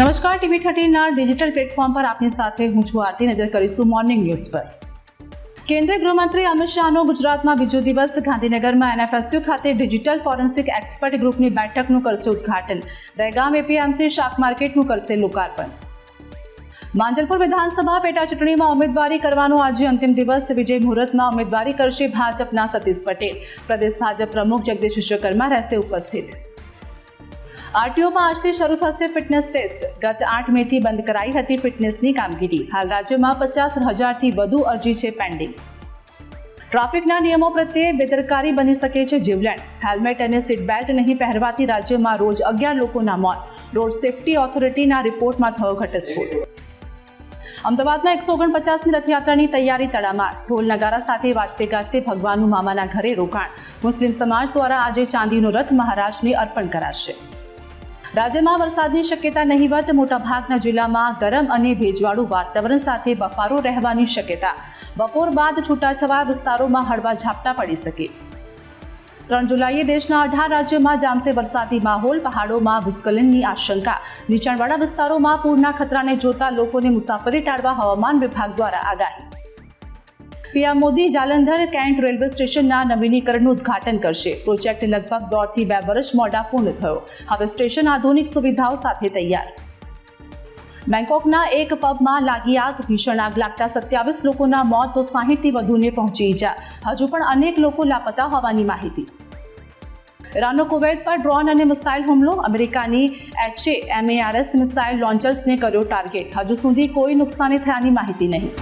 નમસ્કાર, TV13ના digital platform પર આપની સાથે હું છું આરતી. નજર કરીશું મોર્નિંગ ન્યૂઝ પર. કેન્દ્રીય ગૃહમંત્રી અમિત શાહનો ગુજરાતમાં બીજો દિવસ. ગાંધીનગરમાં NFSU ખાતે ડિજિટલ ફોરેન્સિક એક્સપર્ટ ગ્રુપની બેઠકનું કરશે ઉદ્ઘાટન. દહેગામ APMC શાક માર્કેટનું કરશે લોકાર્પણ. માંજલપુર વિધાનસભા પેટા ચૂંટણીમાં ઉમેદવારી કરવાનો આજે અંતિમ દિવસ. વિજય મુહૂર્તમાં ઉમેદવારી કરશે ભાજપના સતીશ પટેલ. પ્રદેશ ભાજપ પ્રમુખ જગદીશ વિશ્વકર્મા રહેશે ઉપસ્થિત. RTOમાં આજથી શરૂ થશે ફિટનેસ ટેસ્ટ. ગત 8 મેથી બંધ કરાઈ હતી ફિટનેસની કામગીરી. હાલ રાજ્યમાં 50,000થી વધુ અરજી છે પેન્ડિંગ. ટ્રાફિકના નિયમો પ્રત્યે બેદરકારી બની શકે છે જીવલેણ. હેલ્મેટ અને સીટ બેલ્ટ નહીં પહેરવાથી રાજ્યમાં રોજ 11 લોકોના મોત. રોડ સેફટી ઓથોરિટીના રિપોર્ટમાં થયો ઘટસ્ફોટ. અમદાવાદમાં 149મી રથયાત્રાની તૈયારી તડામાર. ઢોલ નગારા સાથે વાજતે ગાજતે ભગવાનનું મામાના ઘરે રોકાણ. મુસ્લિમ સમાજ દ્વારા આજે ચાંદીનો રથ મહારાજને અર્પણ કરાશે. રાજ્યમાં વરસાદની શક્યતા નહીવત. મોટાભાગના જિલ્લામાં ગરમ અને ભેજવાળું વાતાવરણ સાથે બફારો રહેવાની શક્યતા. બપોર બાદ છૂટાછવાયા વિસ્તારોમાં હળવા ઝાપટા પડી શકે. 3 જુલાઈએ દેશના 18 રાજ્યોમાં જામશે વરસાદી માહોલ. પહાડોમાં ભૂસ્ખલનની આશંકા. નીચાણવાળા વિસ્તારોમાં પૂરના ખતરાને જોતા લોકોને મુસાફરી ટાળવા હવામાન વિભાગ દ્વારા આગાહી. PM Modi Jalandhar cantt railway સ્ટેશનના નવીનીકરણનું ઉદ્ઘાટન કરશે. પ્રોજેક્ટ લગભગ 1.5 થી 2 વર્ષ મોડા પૂર્ણ થયો. હવે સ્ટેશન આધુનિક સુવિધાઓ સાથે તૈયાર. બેંકોકના એક પબમાં લાગી આગ. ભીષણ આગ લાગતા 27 લોકોના મોત તો 60થી વધુને પહોંચી ઈજા. હજુ પણ અનેક લોકો લાપતા હોવાની માહિતી. ઈરાનનો કુવૈત પર ડ્રોન અને મિસાઇલ હુમલો. અમેરિકાની HAMARS મિસાઇલ લોન્ચર્સને કર્યો ટાર્ગેટ. હજુ સુધી કોઈ નુકસાની થયાની માહિતી નહીં.